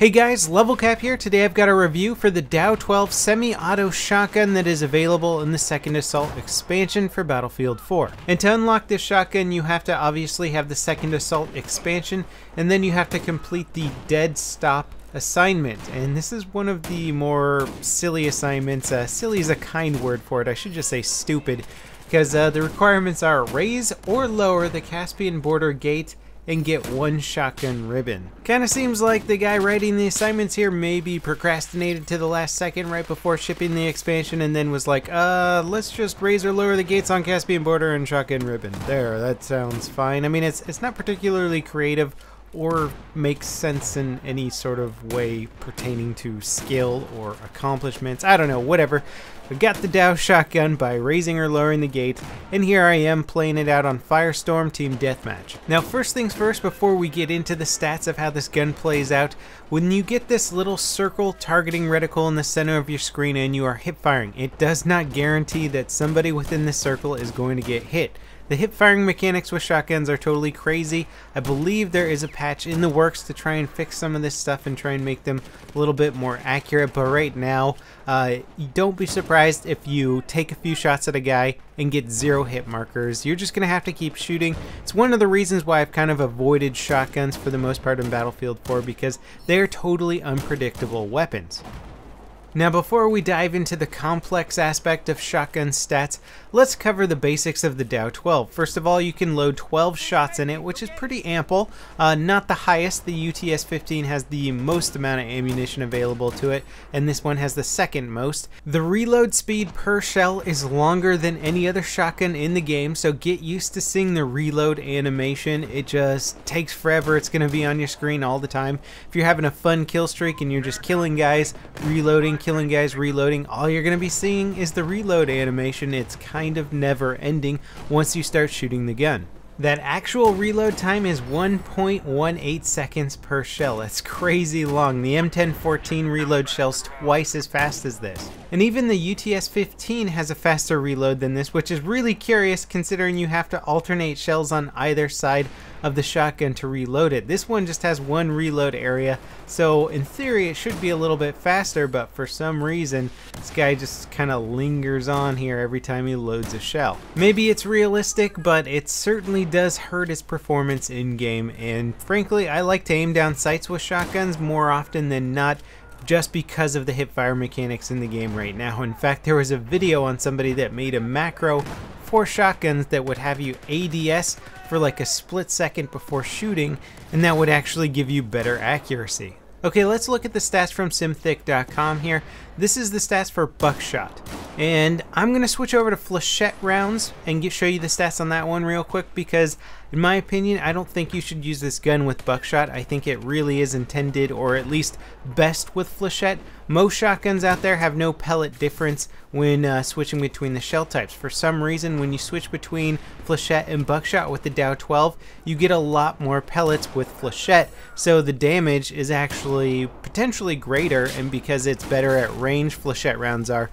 Hey guys, Level Cap here. Today I've got a review for the Dow 12 semi-auto shotgun that is available in the Second Assault expansion for Battlefield 4. And to unlock this shotgun, you have to obviously have the Second Assault expansion, and then you have to complete the Dead Stop assignment. And this is one of the more silly assignments. Silly is a kind word for it. I should just say stupid, because the requirements are raise or lower the Caspian border gate and get one shotgun ribbon. Kinda seems like the guy writing the assignments here maybe procrastinated to the last second right before shipping the expansion and then was like, let's just raise or lower the gates on Caspian border and shotgun ribbon. There, that sounds fine. I mean, it's not particularly creative or makes sense in any sort of way pertaining to skill or accomplishments. I don't know, whatever. I got the Dow shotgun by raising or lowering the gate, and here I am playing it out on Firestorm Team Deathmatch. Now first things first, before we get into the stats of how this gun plays out, when you get this little circle targeting reticle in the center of your screen and you are hip firing, it does not guarantee that somebody within the circle is going to get hit. The hip firing mechanics with shotguns are totally crazy. I believe there is a patch in the works to try and fix some of this stuff and try and make them a little bit more accurate, but right now, don't be surprised if you take a few shots at a guy and get 0 hit markers. You're just going to have to keep shooting. It's one of the reasons why I've kind of avoided shotguns for the most part in Battlefield 4, because they're totally unpredictable weapons. Now before we dive into the complex aspect of shotgun stats, let's cover the basics of the Dow 12. First of all, you can load 12 shots in it, which is pretty ample. Not the highest. The UTS-15 has the most amount of ammunition available to it, and this one has the second most. The reload speed per shell is longer than any other shotgun in the game, so get used to seeing the reload animation. It just takes forever. It's going to be on your screen all the time. If you're having a fun kill streak and you're just killing guys, reloading, killing guys, reloading, all you're going to be seeing is the reload animation. It's kind of never ending once you start shooting the gun. That actual reload time is 1.18 seconds per shell. That's crazy long. The M1014 reload shells twice as fast as this. And even the UTS-15 has a faster reload than this, which is really curious considering you have to alternate shells on either side of the shotgun to reload it. This one just has one reload area, so in theory it should be a little bit faster, but for some reason this guy just kind of lingers on here every time he loads a shell. Maybe it's realistic, but it certainly does hurt his performance in game, and frankly I like to aim down sights with shotguns more often than not, just because of the hip fire mechanics in the game right now. In fact, there was a video on somebody that made a macro for shotguns that would have you ADS for like a split second before shooting, and that would actually give you better accuracy. Okay, let's look at the stats from Simthic.com here. This is the stats for buckshot. And I'm going to switch over to flechette rounds and show you the stats on that one real quick, because in my opinion, I don't think you should use this gun with buckshot. I think it really is intended, or at least best with flechette. Most shotguns out there have no pellet difference when switching between the shell types. For some reason, when you switch between flechette and buckshot with the Dow 12, you get a lot more pellets with flechette, so the damage is actually potentially greater, and because it's better at range, flechette rounds are,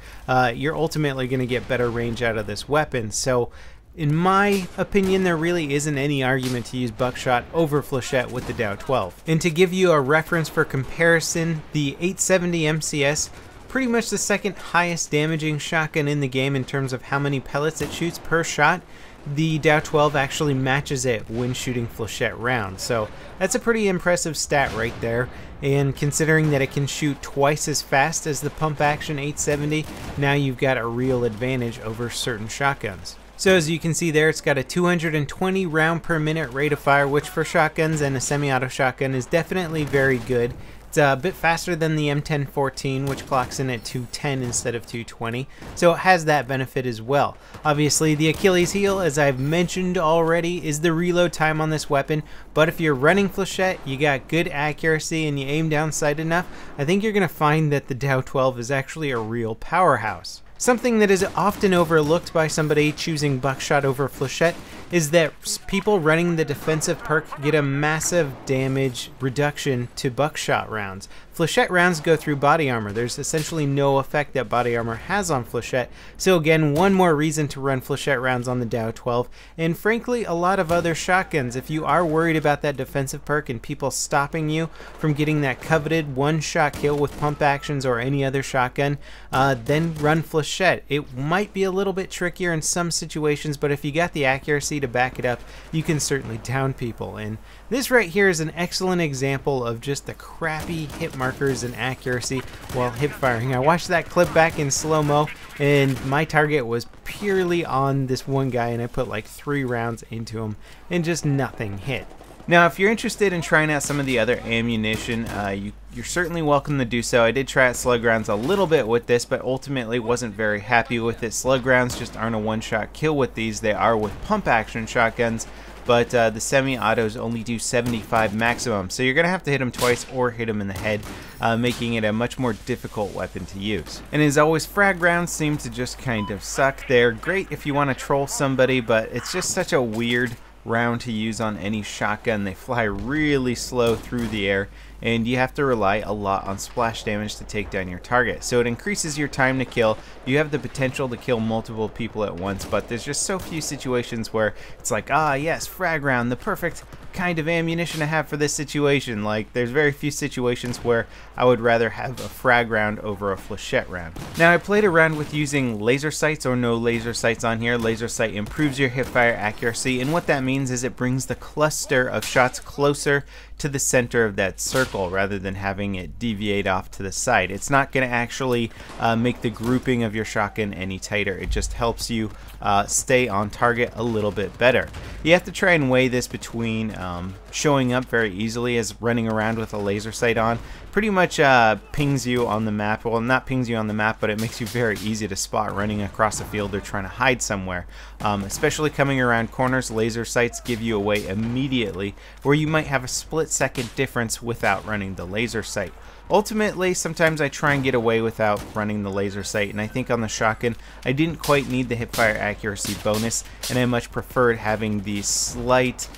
you're ultimately going to get better range out of this weapon. So in my opinion, there really isn't any argument to use buckshot over flechette with the Dow 12. And to give you a reference for comparison, the 870 MCS, pretty much the second highest damaging shotgun in the game in terms of how many pellets it shoots per shot. The Dow 12 actually matches it when shooting flechette rounds, so that's a pretty impressive stat right there. And considering that it can shoot twice as fast as the pump action 870, now you've got a real advantage over certain shotguns. So as you can see there, it's got a 220 round per minute rate of fire, which for shotguns and a semi-auto shotgun is definitely very good. It's a bit faster than the M1014, which clocks in at 210 instead of 220, so it has that benefit as well. Obviously, the Achilles heel, as I've mentioned already, is the reload time on this weapon, but if you're running flechette, you got good accuracy, and you aim down sight enough, I think you're going to find that the Dow 12 is actually a real powerhouse. Something that is often overlooked by somebody choosing buckshot over flechette is that people running the defensive perk get a massive damage reduction to buckshot rounds. Flechette rounds go through body armor. There's essentially no effect that body armor has on Flechette, so again, one more reason to run Flechette rounds on the Dow 12, and frankly, a lot of other shotguns. If you are worried about that defensive perk and people stopping you from getting that coveted one-shot kill with pump actions or any other shotgun, then run Flechette. It might be a little bit trickier in some situations, but if you got the accuracy to back it up, you can certainly down people. And this right here is an excellent example of just the crappy hit markers and accuracy while hip firing. I watched that clip back in slow-mo, and my target was purely on this one guy, and I put like 3 rounds into him, and just nothing hit. Now, if you're interested in trying out some of the other ammunition, you're certainly welcome to do so. I did try out slug rounds a little bit with this, but ultimately wasn't very happy with it. Slug rounds just aren't a one-shot kill with these. They are with pump action shotguns, but the semi-autos only do 75 maximum, so you're going to have to hit them twice or hit them in the head, making it a much more difficult weapon to use. And as always, frag rounds seem to just kind of suck. They're great if you want to troll somebody, but it's just such a weird round to use on any shotgun. They fly really slow through the air, and you have to rely a lot on splash damage to take down your target. So it increases your time to kill. You have the potential to kill multiple people at once, but there's just so few situations where it's like, ah yes, frag round, the perfect kind of ammunition to have for this situation. Like, there's very few situations where I would rather have a frag round over a Flechette round. Now, I played around with using laser sights or no laser sights on here. Laser sight improves your hipfire accuracy, and what that means is it brings the cluster of shots closer to the center of that circle rather than having it deviate off to the side. It's not going to actually make the grouping of your shotgun any tighter. It just helps you stay on target a little bit better. You have to try and weigh this between showing up very easily as running around with a laser sight on. Pretty much pings you on the map. Well, not pings you on the map, but it makes you very easy to spot running across a field or trying to hide somewhere. Especially coming around corners, laser sights give you away immediately, where you might have a split-second difference without running the laser sight. Ultimately, sometimes I try and get away without running the laser sight, and I think on the shotgun, I didn't quite need the hipfire accuracy bonus, and I much preferred having the slight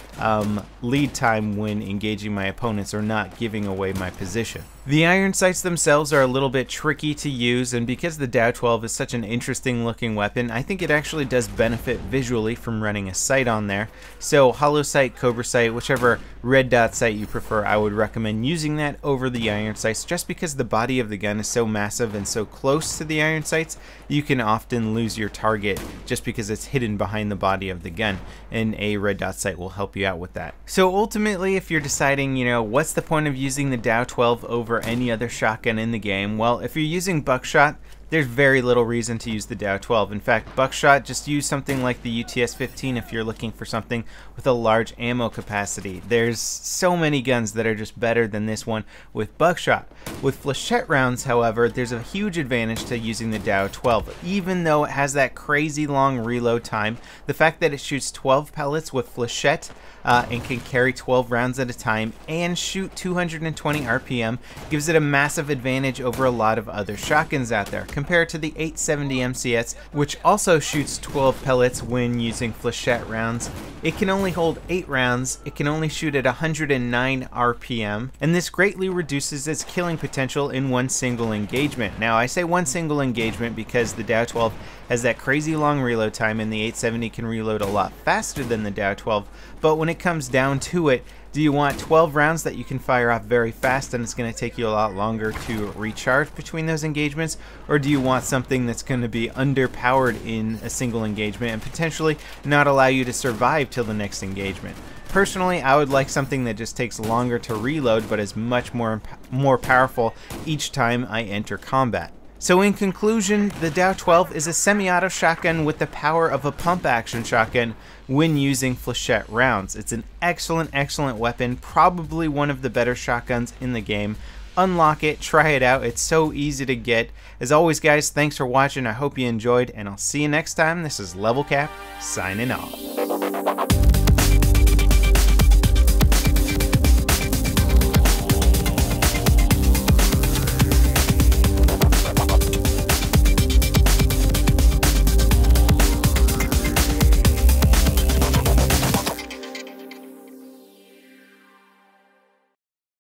lead time when engaging my opponents or not giving away my position. The iron sights themselves are a little bit tricky to use, and because the Dow 12 is such an interesting looking weapon, I think it actually does benefit visually from running a sight on there. So hollow sight, cobra sight, whichever red dot sight you prefer, I would recommend using that over the iron sights, just because the body of the gun is so massive and so close to the iron sights, you can often lose your target just because it's hidden behind the body of the gun, and a red dot sight will help you out with that. So ultimately, if you're deciding, you know, what's the point of using the Dow 12 over any other shotgun in the game, well, if you're using buckshot, there's very little reason to use the Dow 12. In fact, buckshot, just use something like the UTS-15 if you're looking for something with a large ammo capacity. There's so many guns that are just better than this one with buckshot. With Flechette rounds, however, there's a huge advantage to using the Dow 12. Even though it has that crazy long reload time, the fact that it shoots 12 pellets with Flechette and can carry 12 rounds at a time and shoot 220 RPM gives it a massive advantage over a lot of other shotguns out there. Compared to the 870 MCS, which also shoots 12 pellets when using Flechette rounds, it can only hold 8 rounds, it can only shoot at 109 RPM, and this greatly reduces its killing potential in one single engagement. Now, I say one single engagement because the Dow 12 has that crazy long reload time, and the 870 can reload a lot faster than the Dow 12, but when it comes down to it, do you want 12 rounds that you can fire off very fast and it's going to take you a lot longer to recharge between those engagements? Or do you want something that's going to be underpowered in a single engagement and potentially not allow you to survive till the next engagement? Personally, I would like something that just takes longer to reload but is much more powerful each time I enter combat. So in conclusion, the Dow 12 is a semi-auto shotgun with the power of a pump-action shotgun when using Flechette rounds. It's an excellent, excellent weapon, probably one of the better shotguns in the game. Unlock it, try it out, it's so easy to get. As always, guys, thanks for watching, I hope you enjoyed, and I'll see you next time. This is Level Cap, signing off.